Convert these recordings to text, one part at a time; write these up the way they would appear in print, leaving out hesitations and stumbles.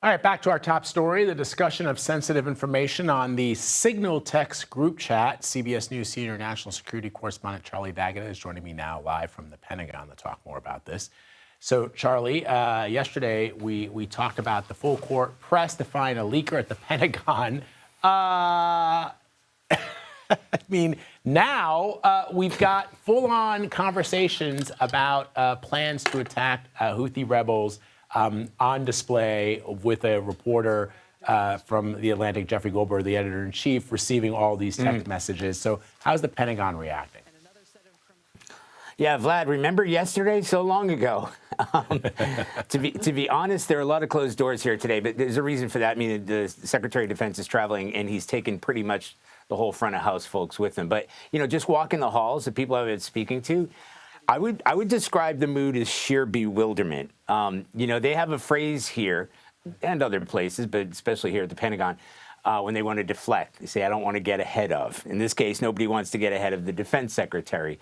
All right, back to our top story, the discussion of sensitive information on the Signal text group chat. CBS News senior national security correspondent Charlie Daggett is joining me now live from the Pentagon to talk more about this. So, Charlie, yesterday we talked about the full court press to find a leaker at the Pentagon. I mean, now we've got full-on conversations about plans to attack Houthi rebels on display with a reporter from The Atlantic, Jeffrey Goldberg, the editor-in-chief, receiving all these text messages. So how's the Pentagon reacting? Yeah, Vlad, remember yesterday? So long ago. To be honest, there are a lot of closed doors here today, but there's a reason for that. I mean, the Secretary of Defense is traveling, and he's taken pretty much the whole front of house folks with him. But, you know, just walking the halls, the people I've been speaking to, I would describe the mood as sheer bewilderment. You know, they have a phrase here and other places, but especially here at the Pentagon, when they want to deflect. They say, I don't want to get ahead of. In this case, nobody wants to get ahead of the Defense Secretary,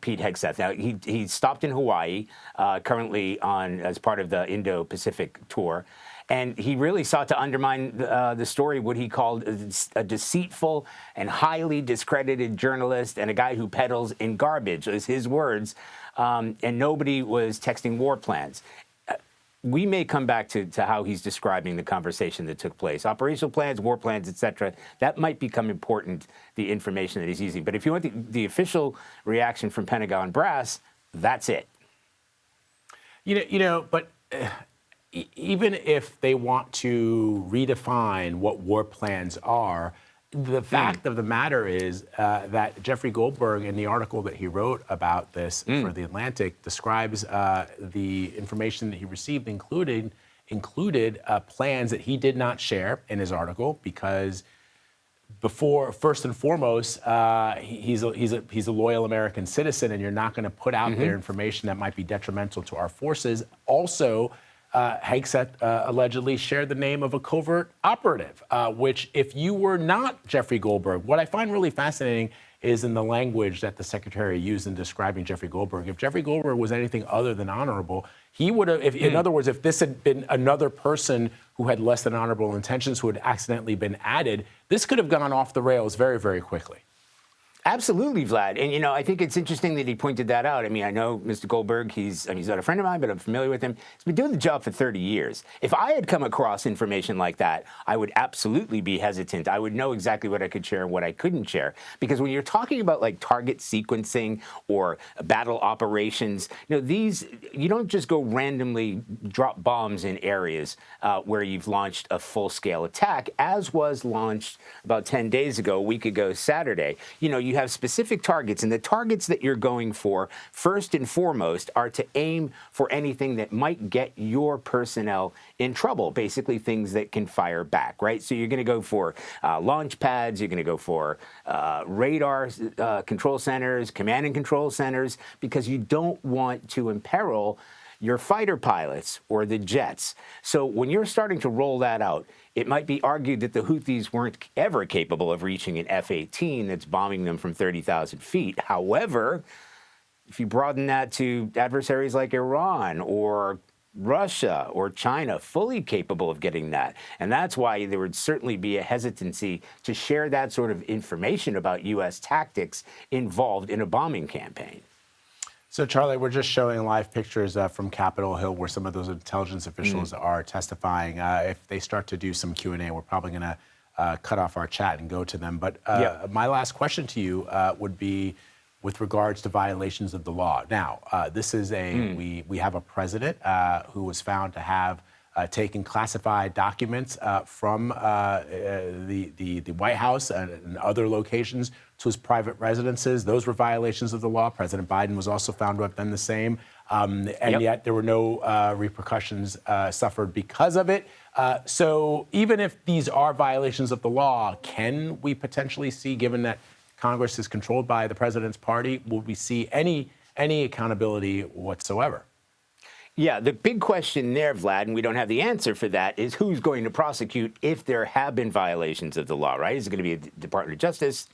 Pete Hegseth. Now, he stopped in Hawaii, currently as part of the Indo-Pacific tour. And he really sought to undermine the story, what he called a deceitful and highly discredited journalist and a guy who peddles in garbage, is his words. And nobody was texting war plans. We may come back to how he's describing the conversation that took place. Operational plans, war plans, et cetera, that might become important, the information that he's using. But if you want the official reaction from Pentagon brass, that's it. But even if they want to redefine what war plans are, the fact of the matter is that Jeffrey Goldberg, in the article that he wrote about this for The Atlantic, describes the information that he received included plans that he did not share in his article because first and foremost, he's a loyal American citizen, and you're not going to put out there information that might be detrimental to our forces. Also, Hegseth allegedly shared the name of a covert operative, which if you were not Jeffrey Goldberg, what I find really fascinating is in the language that the secretary used in describing Jeffrey Goldberg. If Jeffrey Goldberg was anything other than honorable, he would have, in other words, if this had been another person who had less than honorable intentions, who had accidentally been added, this could have gone off the rails very, very quickly. Absolutely, Vlad. And, you know, I think it's interesting that he pointed that out. I mean, I know Mr. Goldberg, he's not a friend of mine, but I'm familiar with him. He's been doing the job for 30 years. If I had come across information like that, I would absolutely be hesitant. I would know exactly what I could share and what I couldn't share. Because when you're talking about, like, target sequencing or battle operations, you know, you don't just go randomly drop bombs in areas where you've launched a full-scale attack, as was launched about 10 days ago, a week ago Saturday. You know, you have specific targets, and the targets that you're going for, first and foremost, are to aim for anything that might get your personnel in trouble, basically things that can fire back, right? So you're going to go for launch pads, you're going to go for radar control centers, command and control centers, because you don't want to imperil your fighter pilots or the jets. So when you're starting to roll that out, it might be argued that the Houthis weren't ever capable of reaching an F-18 that's bombing them from 30,000 feet. However, if you broaden that to adversaries like Iran or Russia or China, fully capable of getting that. And that's why there would certainly be a hesitancy to share that sort of information about U.S. tactics involved in a bombing campaign. So, Charlie, we're just showing live pictures from Capitol Hill where some of those intelligence officials are testifying. If they start to do some Q&A, we're probably going to cut off our chat and go to them. But my last question to you would be with regards to violations of the law. Now, this is we have a president who was found to have taken classified documents from the White House and other locations to his private residences. Those were violations of the law. President Biden was also found to have done the same. And yet there were no repercussions suffered because of it. So even if these are violations of the law, can we potentially see, given that Congress is controlled by the president's party, will we see any accountability whatsoever? Yeah, the big question there, Vlad, and we don't have the answer for that, is who's going to prosecute if there have been violations of the law, right? Is it going to be the Department of Justice?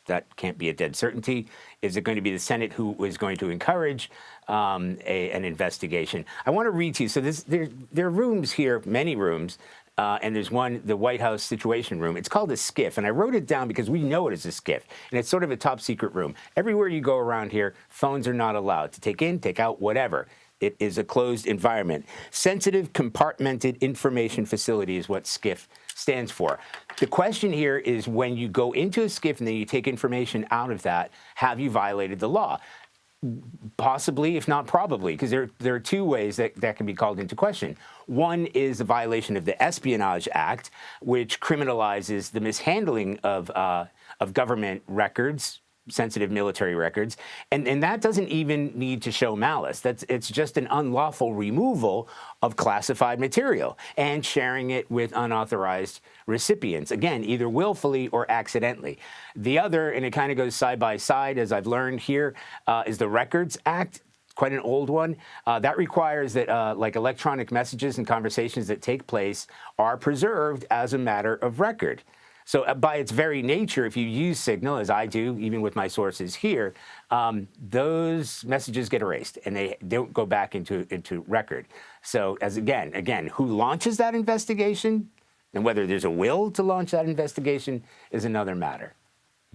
that can't be a dead certainty. Is it going to be the Senate who is going to encourage an investigation? I want to read to you. So there are rooms here, many rooms, and there's one, the White House Situation Room. It's called a SCIF, and I wrote it down because we know it is a SCIF, and it's sort of a top secret room. Everywhere you go around here, phones are not allowed to take in, take out, whatever. It is a closed environment. Sensitive Compartmented Information Facility is what SCIF stands for. The question here is, when you go into a SCIF and then you take information out of that, have you violated the law? Possibly, if not probably, because there are two ways that can be called into question. One is a violation of the Espionage Act, which criminalizes the mishandling of government records, sensitive military records, and that doesn't even need to show malice. It's just an unlawful removal of classified material and sharing it with unauthorized recipients, again, either willfully or accidentally. The other, and it kind of goes side by side, as I've learned here, is the Records Act. Quite an old one. That requires that like electronic messages and conversations that take place are preserved as a matter of record. So by its very nature, if you use Signal, as I do, even with my sources here, those messages get erased and they don't go back into record. So as again, who launches that investigation and whether there's a will to launch that investigation is another matter.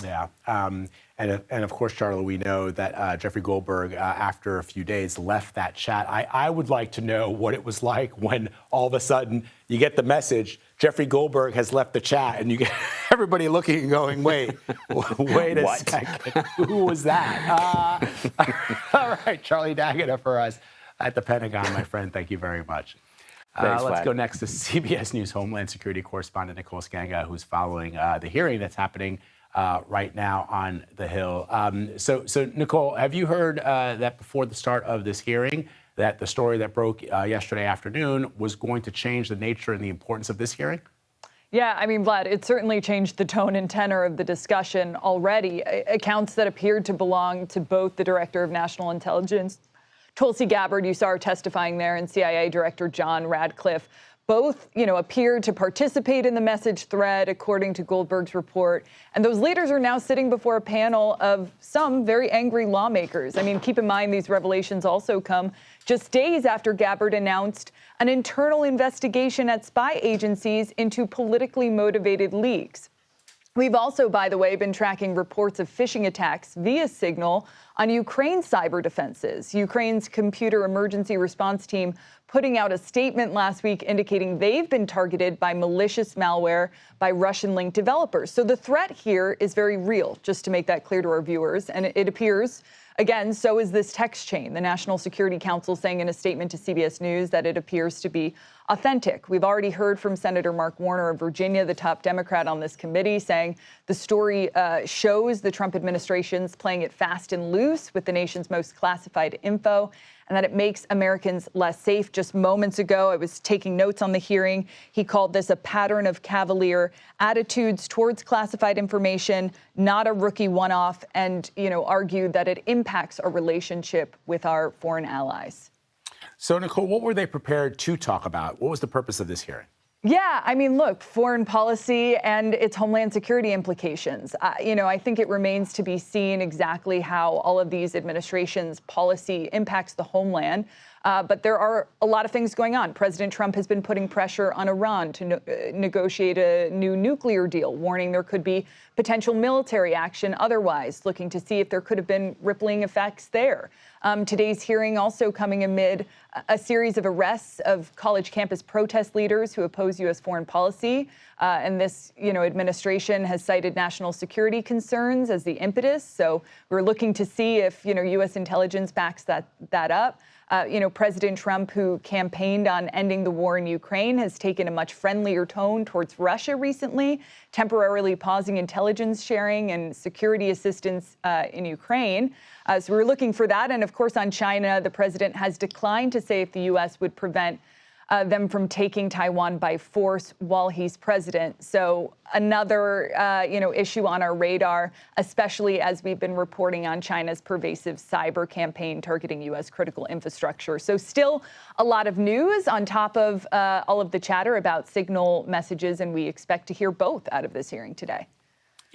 Yeah. And of course, Charlie, we know that Jeffrey Goldberg, after a few days, left that chat. I would like to know what it was like when all of a sudden you get the message, Jeffrey Goldberg has left the chat, and you get everybody looking and going, wait a second, who was that? All right, Charlie D'Agata for us at the Pentagon, my friend. Thank you very much. Thanks, let's Vlad. go next to CBS News Homeland Security correspondent Nicole Sganga, who's following the hearing that's happening right now on the Hill. So Nicole, have you heard that before the start of this hearing, that the story that broke yesterday afternoon was going to change the nature and the importance of this hearing? Yeah, I mean, Vlad, it certainly changed the tone and tenor of the discussion already. Accounts that appeared to belong to both the Director of National Intelligence, Tulsi Gabbard, you saw her testifying there, and CIA Director John Radcliffe, both, appeared to participate in the message thread, according to Goldberg's report. And those leaders are now sitting before a panel of some very angry lawmakers. I mean, keep in mind, these revelations also come just days after Gabbard announced an internal investigation at spy agencies into politically motivated leaks. We've also, by the way, been tracking reports of phishing attacks via Signal on Ukraine's cyber defenses. Ukraine's computer emergency response team putting out a statement last week indicating they've been targeted by malicious malware by Russian-linked developers. So the threat here is very real, just to make that clear to our viewers. And it appears, again, so is this text chain. The National Security Council saying in a statement to CBS News that it appears to be authentic. We've already heard from Senator Mark Warner of Virginia, the top Democrat on this committee, saying the story shows the Trump administration's playing it fast and loose with the nation's most classified info, and that it makes Americans less safe. Just moments ago, I was taking notes on the hearing. He called this a pattern of cavalier attitudes towards classified information, not a rookie one-off, and argued that it impacts our relationship with our foreign allies. So, Nicole, what were they prepared to talk about? What was the purpose of this hearing? Yeah, I mean, look, foreign policy and its homeland security implications. I think it remains to be seen exactly how all of these administrations' policy impacts the homeland. But there are a lot of things going on. President Trump has been putting pressure on Iran to negotiate a new nuclear deal, warning there could be potential military action otherwise, looking to see if there could have been rippling effects there. Today's hearing also coming amid a series of arrests of college campus protest leaders who oppose U.S. foreign policy. And this, administration has cited national security concerns as the impetus. So we're looking to see if, U.S. intelligence backs that up. President Trump, who campaigned on ending the war in Ukraine, has taken a much friendlier tone towards Russia recently, temporarily pausing intelligence sharing and security assistance in Ukraine. So we're looking for that. And of course, on China, the president has declined to say if the U.S. would prevent them from taking Taiwan by force while he's president. So another, issue on our radar, especially as we've been reporting on China's pervasive cyber campaign targeting U.S. critical infrastructure. So still a lot of news on top of all of the chatter about Signal messages, and we expect to hear both out of this hearing today.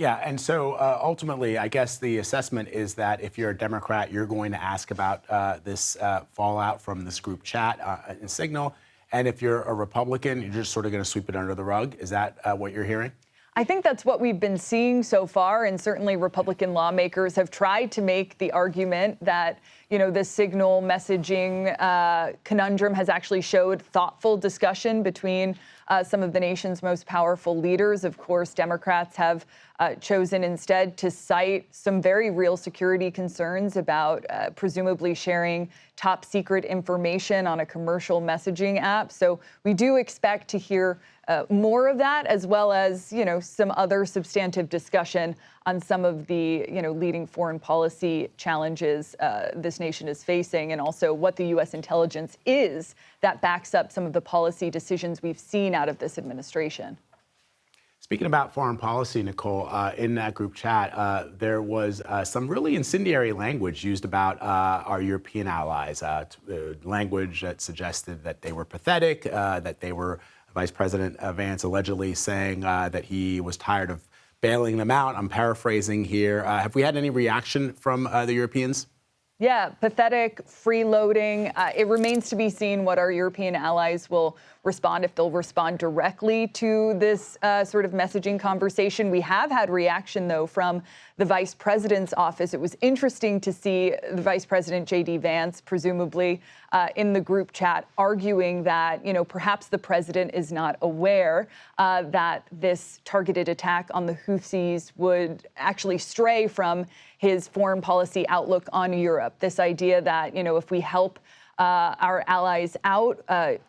Yeah, and so ultimately, I guess the assessment is that if you're a Democrat, you're going to ask about this fallout from this group chat in Signal. And if you're a Republican, you're just sort of going to sweep it under the rug. Is that what you're hearing? I think that's what we've been seeing so far, and certainly Republican lawmakers have tried to make the argument that, this Signal messaging conundrum has actually showed thoughtful discussion between some of the nation's most powerful leaders. Of course, Democrats have chosen instead to cite some very real security concerns about presumably sharing top secret information on a commercial messaging app. So we do expect to hear more of that, as well as, some other substantive discussion on some of the, leading foreign policy challenges this nation is facing, and also what the U.S. intelligence is that backs up some of the policy decisions we've seen out of this administration. Speaking about foreign policy, Nicole, in that group chat, there was some really incendiary language used about our European allies, language that suggested that they were pathetic, that they were Vice President Vance allegedly saying that he was tired of bailing them out. I'm paraphrasing here. Have we had any reaction from the Europeans? Yeah, pathetic, freeloading. It remains to be seen what our European allies will respond, if they'll respond directly to this sort of messaging conversation. We have had reaction, though, from the vice president's office. It was interesting to see the Vice President J.D. Vance, presumably in the group chat, arguing that, perhaps the president is not aware that this targeted attack on the Houthis would actually stray from his foreign policy outlook on Europe. This idea that, if we help our allies out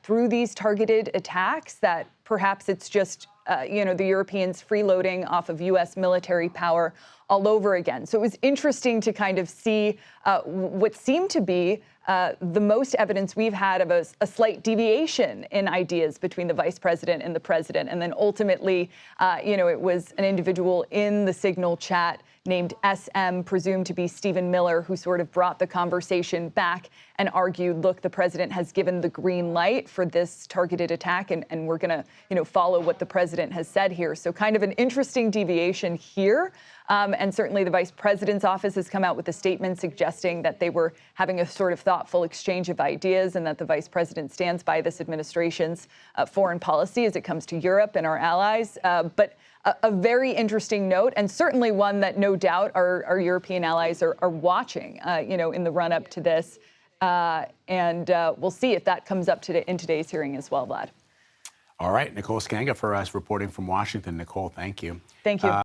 through these targeted attacks, that perhaps it's just, the Europeans freeloading off of U.S. military power all over again. So it was interesting to kind of see what seemed to be the most evidence we've had of a slight deviation in ideas between the vice president and the president. And then ultimately, it was an individual in the Signal chat named SM, presumed to be Stephen Miller, who sort of brought the conversation back and argued, look, the president has given the green light for this targeted attack, and we're going to, follow what the president has said here. So kind of an interesting deviation here. And certainly the vice president's office has come out with a statement suggesting that they were having a sort of thoughtful exchange of ideas, and that the vice president stands by this administration's foreign policy as it comes to Europe and our allies. But a very interesting note, and certainly one that no doubt our European allies are watching, in the run up to this. And we'll see if that comes up in today's hearing as well, Vlad. All right, Nicole Sganga for us reporting from Washington. Nicole, thank you. Thank you.